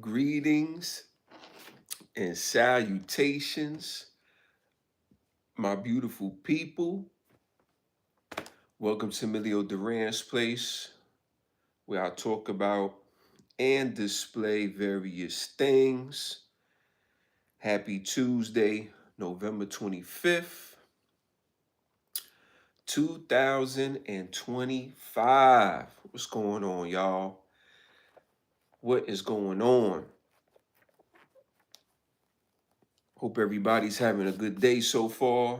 Greetings and salutations, my beautiful people. Welcome to Emilio Duran's place, where I talk about and display various things. Happy Tuesday, November 25th, 2025. What's going on, y'all? What is going on? Hope everybody's having a good day so far.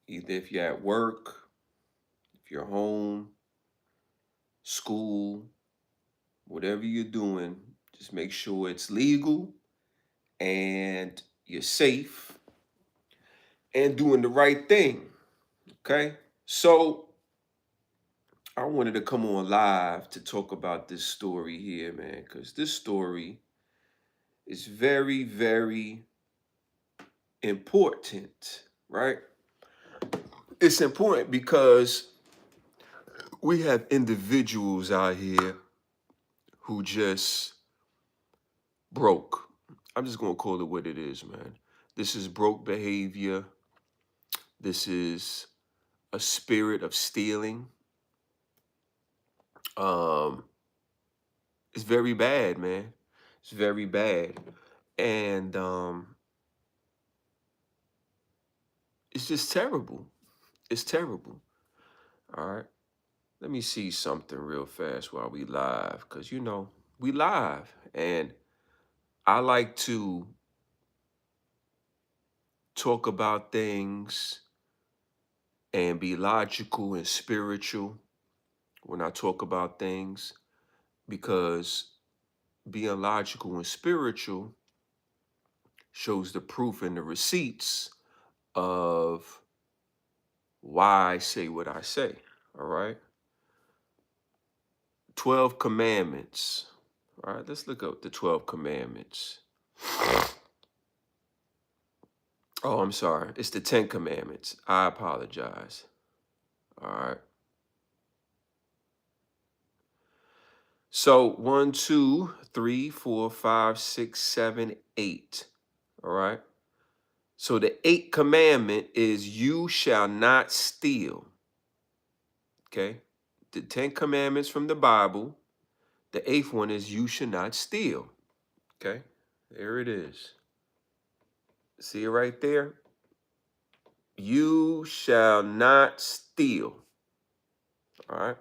Either if you're at work, if you're home, school, whatever you're doing, just make sure it's legal and you're safe and doing the right thing. Okay. So I wanted to come on live to talk about this story here, man, because this story is very, very important, right? It's important because we have individuals out here who just broke. I'm just going to call it what it is, man. This is broke behavior. This is a spirit of stealing. Um, it's very bad, man. It's very bad. And it's just terrible. It's terrible. All right. Let me see something real fast while we live. Because, we live. And I like to talk about things and be logical and spiritual when I talk about things. Because being logical and spiritual shows the proof and the receipts of why I say what I say. All right. 12 commandments. All right. Let's look up the 12 commandments. Oh, I'm sorry. It's the 10 commandments. I apologize. All right. So 1, 2, 3, 4, 5, 6, 7, 8. All right. So the 8th commandment is you shall not steal. Okay. The 10 commandments from the Bible. The 8th one is you should not steal. Okay. There it is. See it right there? You shall not steal. All right.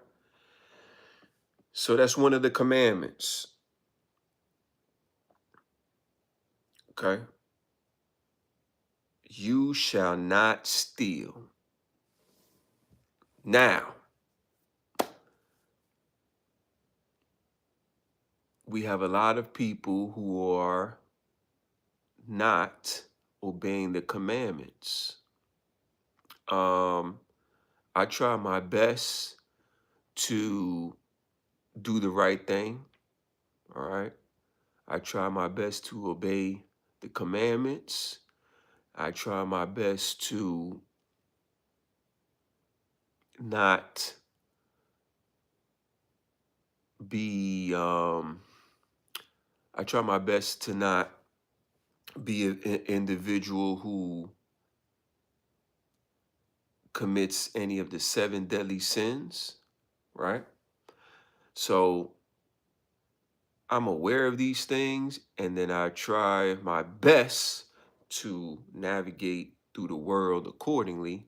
So that's one of the commandments. Okay. You shall not steal. Now, we have a lot of people who are not obeying the commandments. I try my best to do the right thing. All right. I try my best to obey the commandments. I try my best to not be I try my best to not be an individual who commits any of the 7 deadly sins, right? So I'm aware of these things, and then I try my best to navigate through the world accordingly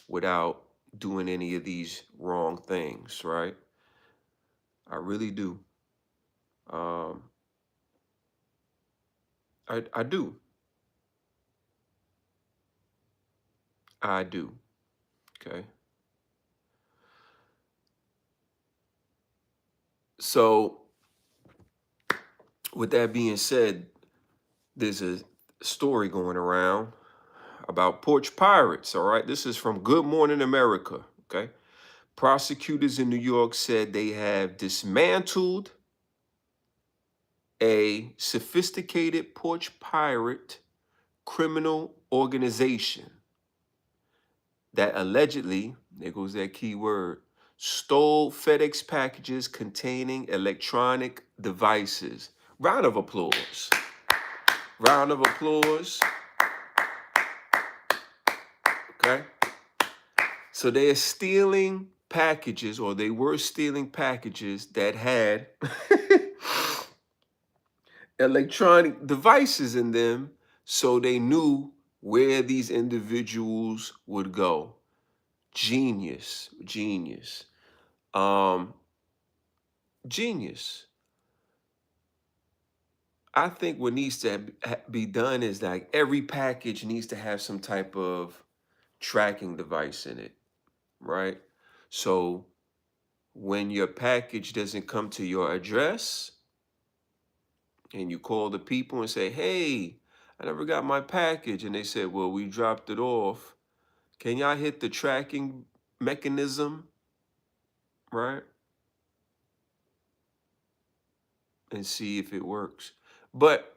without doing any of these wrong things, right? I really do. Um, I do. I do. Okay. So with that being said, there's a story going around about porch pirates. All right. This is from Good Morning America. Okay. Prosecutors in New York said they have dismantled a sophisticated porch pirate criminal organization that allegedly, there goes that key word, stole FedEx packages containing electronic devices. Round of applause. Round of applause. Okay. So they are stealing packages, or they were stealing packages that had electronic devices in them, so they knew where these individuals would go. Genius, genius, um, genius. I think what needs to be done is like every package needs to have some type of tracking device in it, right? So when your package doesn't come to your address and you call the people and say, hey, I never got my package. And they said, well, we dropped it off. Can y'all hit the tracking mechanism, right? And see if it works. But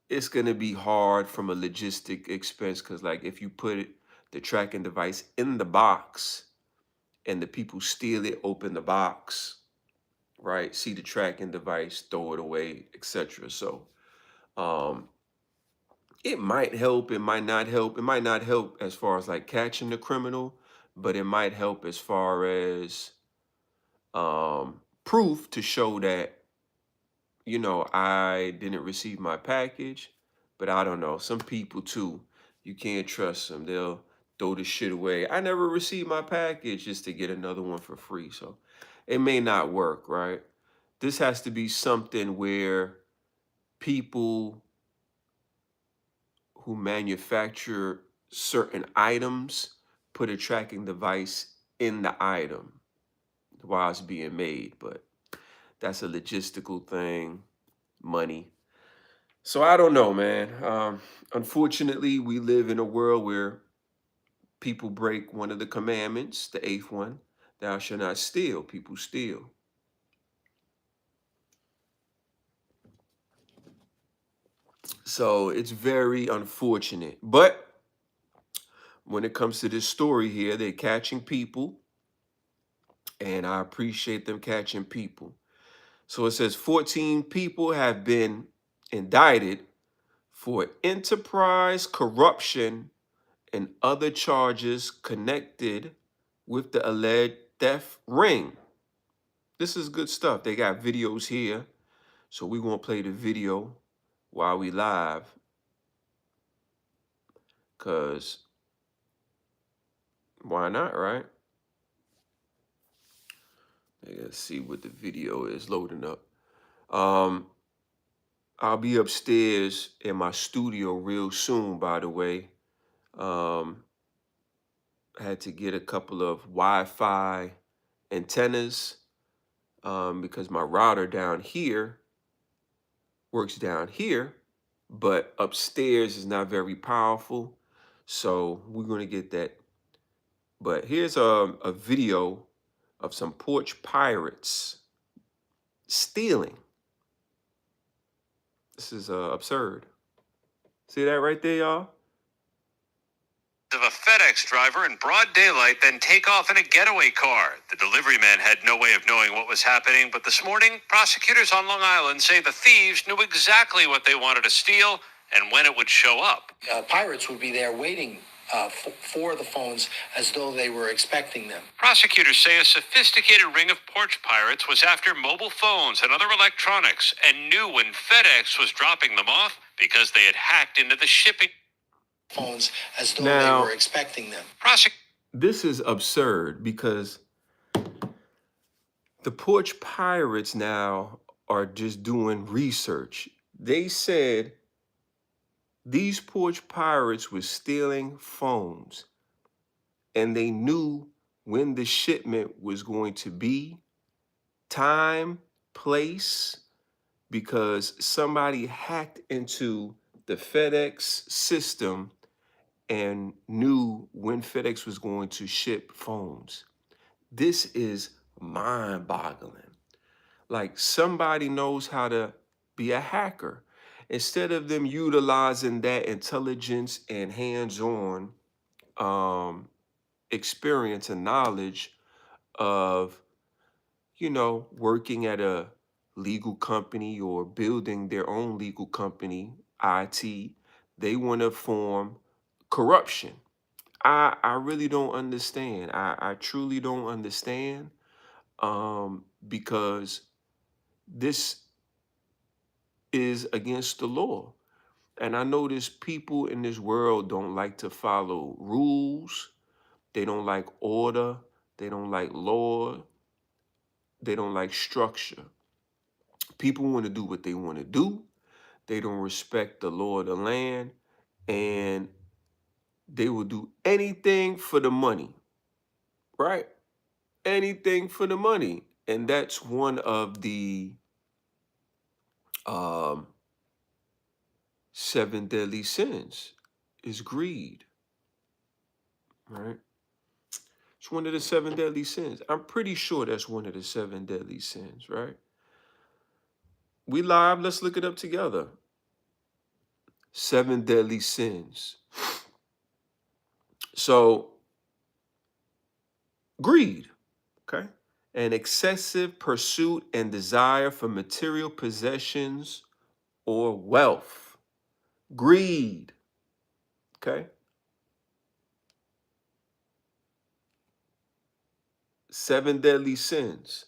it's going to be hard from a logistic expense because, like, if you put the tracking device in the box and the people steal it, open the box, right? See the tracking device, throw it away, etc. So um, it might help, it might not help. It might not help as far as like catching the criminal, but it might help as far as proof to show that, I didn't receive my package. But I don't know. Some people too, you can't trust them. They'll throw the shit away. I never received my package just to get another one for free. So it may not work, right? This has to be something where people who manufacture certain items put a tracking device in the item while it's being made. But that's a logistical thing, money. So I don't know, man. Unfortunately, we live in a world where people break one of the commandments, the eighth one, thou shalt not steal. People steal. So it's very unfortunate. But when it comes to this story here, they're catching people, and I appreciate them catching people. So it says 14 people have been indicted for enterprise corruption and other charges connected with the alleged theft ring. This is good stuff. They got videos here. So we won't play the video while we live, because why not, right? Let's see what the video is loading up. I'll be upstairs in my studio real soon, by the way. I had to get a couple of Wi-Fi antennas because my router down here works down here, but upstairs is not very powerful. So we're going to get that. But here's a video of some porch pirates stealing. This is absurd. See that right there, y'all? Of a FedEx driver in broad daylight, then take off in a getaway car. The delivery man had no way of knowing what was happening, but this morning, prosecutors on Long Island say the thieves knew exactly what they wanted to steal and when it would show up. Pirates would be there waiting for the phones as though they were expecting them. Prosecutors say a sophisticated ring of porch pirates was after mobile phones and other electronics and knew when FedEx was dropping them off because they had hacked into the shipping phones as though they were expecting them. This is absurd because the porch pirates now are just doing research. They said these porch pirates were stealing phones and they knew when the shipment was going to be, time, place, because somebody hacked into the FedEx system and knew when FedEx was going to ship phones. This is mind-boggling. Like, somebody knows how to be a hacker. Instead of them utilizing that intelligence and hands-on experience and knowledge of, working at a legal company or building their own legal company, IT. They want to form corruption. I really don't understand. I truly don't understand, because this is against the law. And I notice people in this world don't like to follow rules. They don't like order. They don't like law. They don't like structure. People want to do what they want to do. They don't respect the law of the land. And they will do anything for the money, right? Anything for the money. And that's one of the um, seven deadly sins is greed, right? It's one of the seven deadly sins. I'm pretty sure that's one of the seven deadly sins, right? We live, let's look it up together. Seven deadly sins. So, greed, okay? An excessive pursuit and desire for material possessions or wealth. Greed, okay? Seven deadly sins,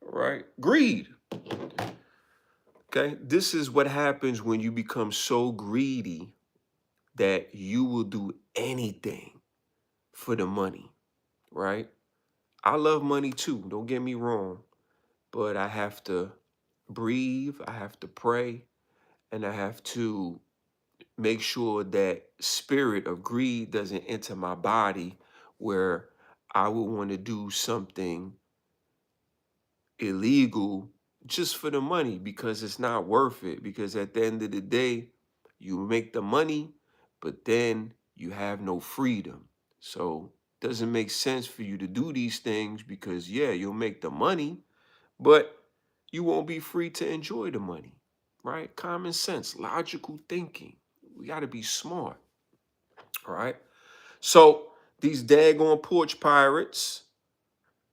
right? Greed, okay? This is what happens when you become so greedy that you will do anything for the money, right? I love money too, don't get me wrong, but I have to breathe, I have to pray, and I have to make sure that spirit of greed doesn't enter my body where I would want to do something illegal just for the money because it's not worth it. Because at the end of the day, you make the money, but then you have no freedom. So it doesn't make sense for you to do these things because, yeah, you'll make the money, but you won't be free to enjoy the money, right? Common sense, logical thinking. We got to be smart, all right? So these daggone porch pirates,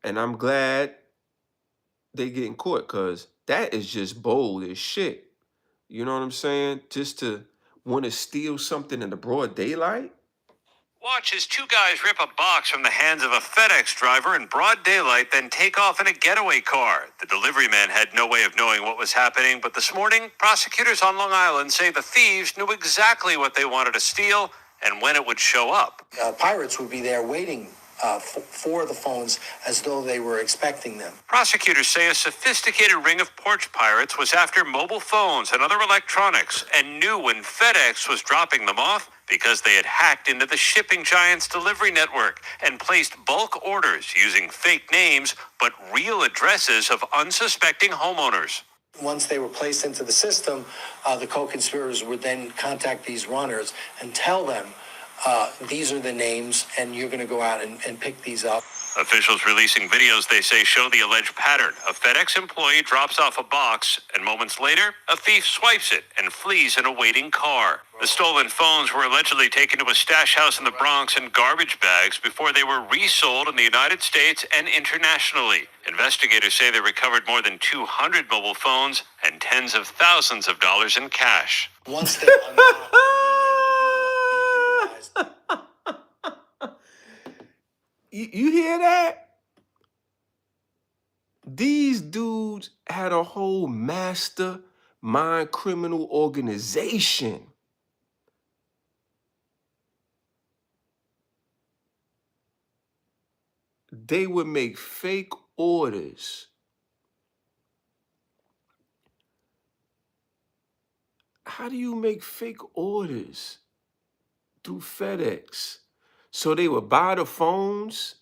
and I'm glad they getting caught because that is just bold as shit. You know what I'm saying? Just to want to steal something in the broad daylight. Watch as two guys rip a box from the hands of a FedEx driver in broad daylight, then take off in a getaway car. The delivery man had no way of knowing what was happening, but this morning, prosecutors on Long Island say the thieves knew exactly what they wanted to steal and when it would show up. Pirates would be there waiting for the phones as though they were expecting them. Prosecutors say a sophisticated ring of porch pirates was after mobile phones and other electronics and knew when FedEx was dropping them off because they had hacked into the shipping giant's delivery network and placed bulk orders using fake names but real addresses of unsuspecting homeowners. Once they were placed into the system, the co-conspirators would then contact these runners and tell them, these are the names, and you're going to go out and pick these up. Officials releasing videos they say show the alleged pattern. A FedEx employee drops off a box, and moments later, a thief swipes it and flees in a waiting car. The stolen phones were allegedly taken to a stash house in the Bronx in garbage bags before they were resold in the United States and internationally. Investigators say they recovered more than 200 mobile phones and tens of thousands of dollars in cash. Once they unlocked and being able to be utilized. You hear that? These dudes had a whole mastermind criminal organization. They would make fake orders. How do you make fake orders through FedEx? So they would buy the phones.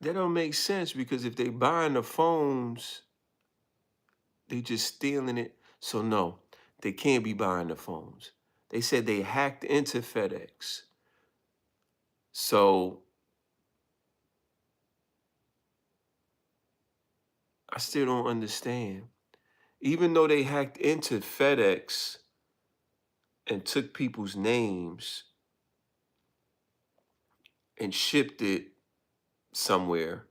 That don't make sense because if they buying the phones, they just stealing it. So no, they can't be buying the phones. They said they hacked into FedEx. So I still don't understand. Even though they hacked into FedEx and took people's names, and shipped it somewhere,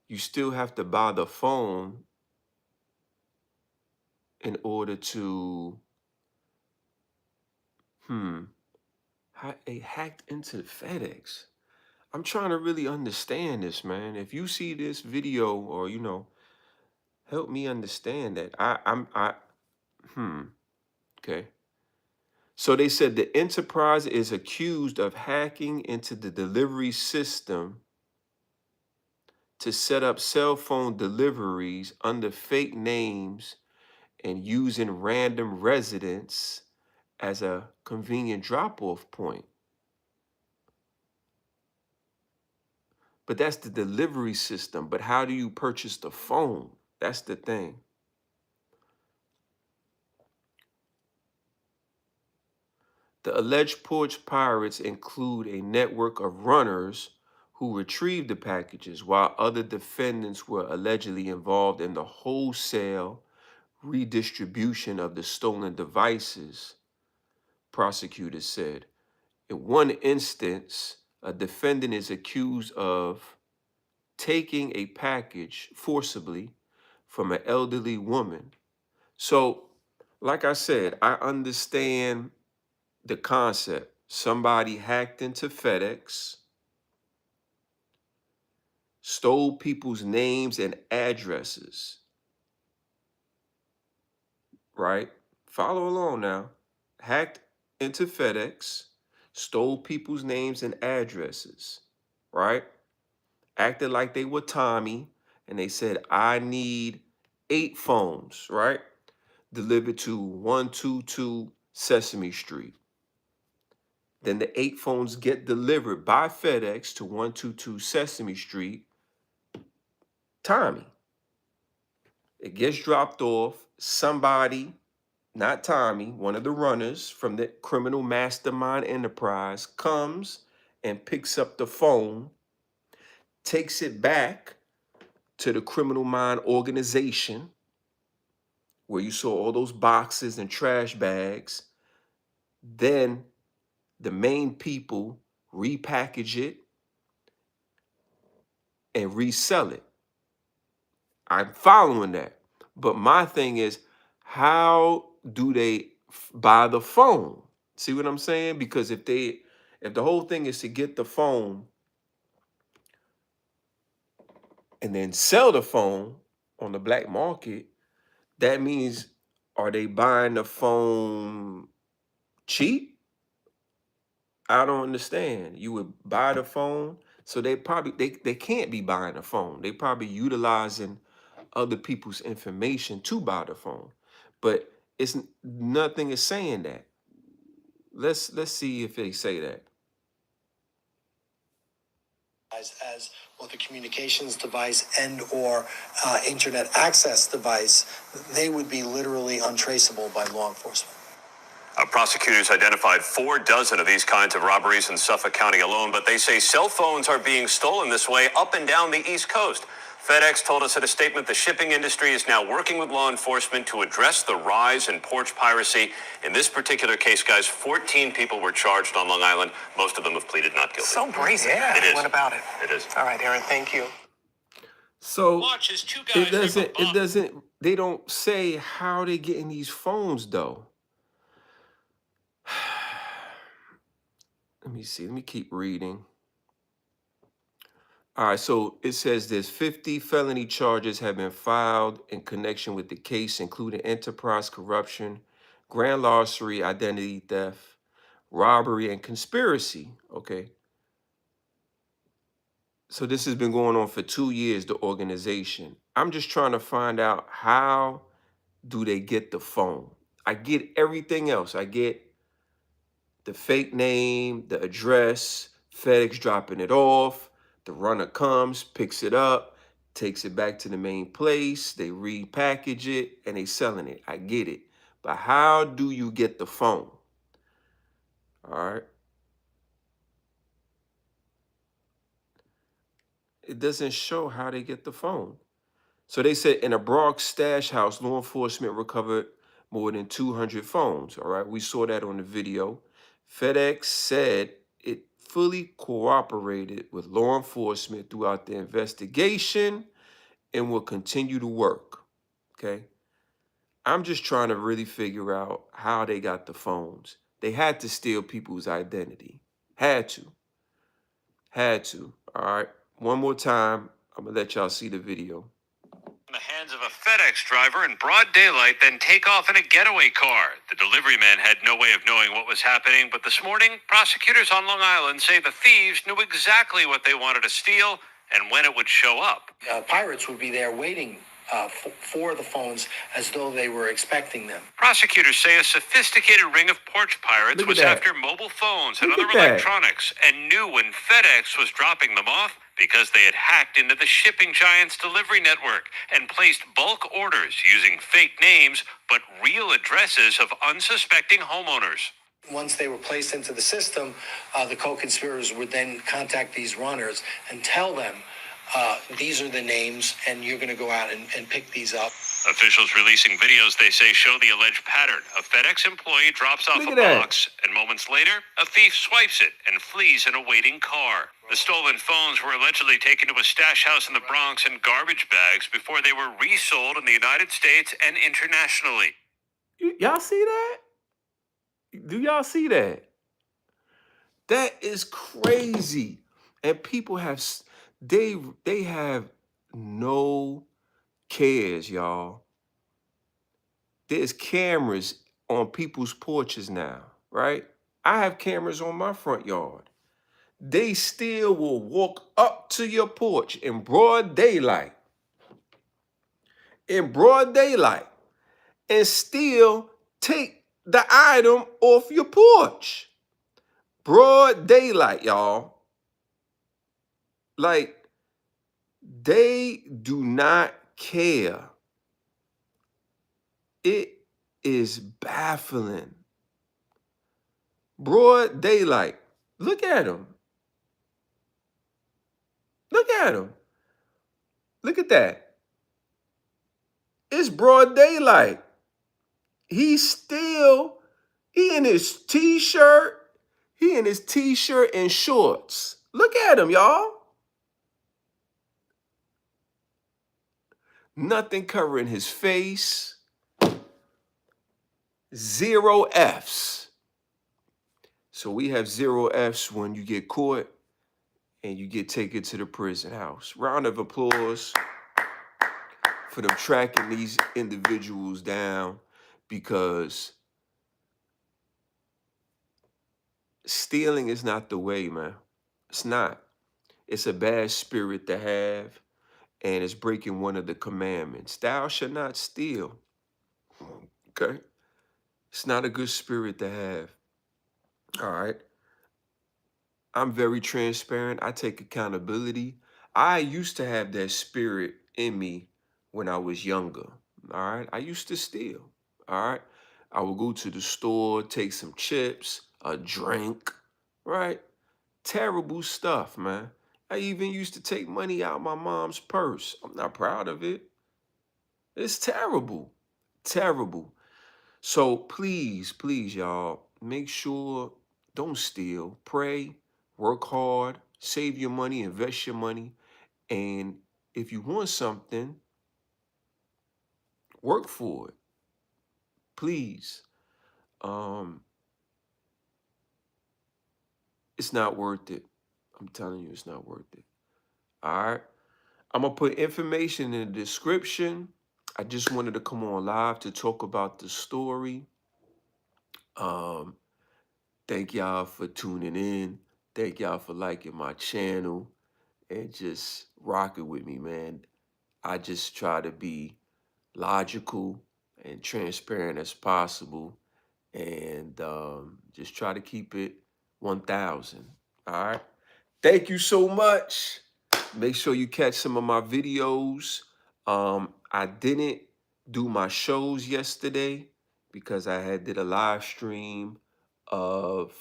you still have to buy the phone in order to, it hacked into FedEx. I'm trying to really understand this, man. If you see this video or, help me understand that. Hmm, okay. So they said the enterprise is accused of hacking into the delivery system to set up cell phone deliveries under fake names and using random residents as a convenient drop-off point. But that's the delivery system. But how do you purchase the phone? That's the thing. The alleged porch pirates include a network of runners who retrieved the packages, while other defendants were allegedly involved in the wholesale redistribution of the stolen devices, prosecutors said. In one instance, a defendant is accused of taking a package forcibly from an elderly woman. So, like I said, I understand the concept. Somebody hacked into FedEx, stole people's names and addresses, right? Follow along now. Hacked into FedEx, stole people's names and addresses, right? Acted like they were Tommy, and they said, I need 8 phones, right? Delivered to 122 Sesame Street. Then the 8 phones get delivered by FedEx to 122 Sesame Street, Tommy. It gets dropped off. Somebody, not Tommy, one of the runners from the criminal mastermind enterprise, comes and picks up the phone, takes it back to the criminal mind organization where you saw all those boxes and trash bags. Then the main people repackage it and resell it. I'm following that. But my thing is, how do they buy the phone? See what I'm saying? Because if the whole thing is to get the phone and then sell the phone on the black market, that means, are they buying the phone cheap? I don't understand. You would buy the phone, so they probably they can't be buying the phone. They probably utilizing other people's information to buy the phone. But nothing is saying that. Let's see if they say that. As both a communications device and or internet access device, they would be literally untraceable by law enforcement. Prosecutors identified 4 dozen of these kinds of robberies in Suffolk County alone, but they say cell phones are being stolen this way up and down the East Coast. FedEx told us in a statement the shipping industry is now working with law enforcement to address the rise in porch piracy. In this particular case, guys, 14 people were charged on Long Island. Most of them have pleaded not guilty. So brazen. Yeah, it is. What about it? It is. All right, Aaron, thank you. So Watch as 2 guys they don't say how they getting these phones though. Let me see. Let me keep reading. All right, so it says there's 50 felony charges have been filed in connection with the case, including enterprise corruption, grand larceny, identity theft, robbery, and conspiracy. Okay. So this has been going on for 2 years, the organization. I'm just trying to find out, how do they get the phone? I get everything else. I get the fake name, the address, FedEx dropping it off, the runner comes, picks it up, takes it back to the main place, they repackage it, and they selling it. I get it. But how do you get the phone? All right. It doesn't show how they get the phone. So they said in a Bronx stash house, law enforcement recovered more than 200 phones. All right. We saw that on the video. FedEx said it fully cooperated with law enforcement throughout the investigation and will continue to work. Okay. I'm just trying to really figure out how they got the phones. They had to steal people's identity. Had to. Had to. All right. One more time. I'm going to let y'all see the video. In the hands of a FedEx driver in broad daylight, then take off in a getaway car. The delivery man had no way of knowing what was happening, but this morning, prosecutors on Long Island say the thieves knew exactly what they wanted to steal and when it would show up. Pirates would be there waiting for the phones as though they were expecting them. Prosecutors say a sophisticated ring of porch pirates was after mobile phones and other electronics and knew when FedEx was dropping them off because they had hacked into the shipping giant's delivery network and placed bulk orders using fake names but real addresses of unsuspecting homeowners. Once they were placed into the system, the co-conspirators would then contact these runners and tell them, these are the names, and you're going to go out and pick these up. Officials releasing videos they say show the alleged pattern. A FedEx employee drops off a box, and moments later, a thief swipes it and flees in a waiting car. The stolen phones were allegedly taken to a stash house in the Bronx in garbage bags before they were resold in the United States and internationally. Y'all see that? Do y'all see that? That is crazy. And people have, they have no cares, y'all. There's cameras on people's porches now, right? I have cameras on my front yard. They still will walk up to your porch in broad daylight, and still take the item off your porch. Broad daylight, y'all. Like, they do not care. It is baffling. Broad daylight. Look at him. Look at him. Look at that. It's broad daylight. He in his t-shirt. He in his t-shirt and shorts. Look at him, y'all. Nothing covering his face. 0 Fs. So we have 0 Fs when you get caught and you get taken to the prison house. Round of applause for them tracking these individuals down, because stealing is not the way, man. It's not. It's a bad spirit to have, and it's breaking one of the commandments. Thou shalt not steal. Okay? It's not a good spirit to have. All right? I'm very transparent. I take accountability. I used to have that spirit in me when I was younger. All right? I used to steal. All right? I would go to the store, take some chips, a drink, right? Terrible stuff, man. I even used to take money out of my mom's purse. I'm not proud of it. It's terrible. Terrible. So please, please, y'all, make sure, don't steal. Pray, work hard, save your money, invest your money. And if you want something, work for it. Please. It's not worth it. I'm telling you, it's not worth it. All right. I'm going to put information in the description. I just wanted to come on live to talk about the story. Thank y'all for tuning in. Thank y'all for liking my channel and just rocking with me, man. I just try to be logical and transparent as possible, and just try to keep it 1,000. All right. Thank you so much. Make sure you catch some of my videos. I didn't do my shows yesterday because I did a live stream of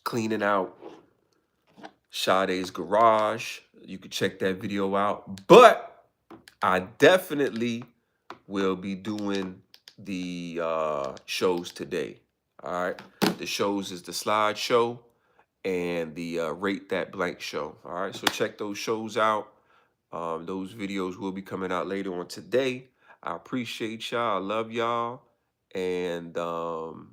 cleaning out Sade's garage. You can check that video out. But I definitely will be doing the shows today. All right. The shows is the slideshow and the Rate That Blank show. All right, so check those shows out. Those videos will be coming out later on today. I appreciate y'all. I love y'all. And 2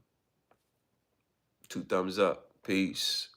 thumbs up. Peace.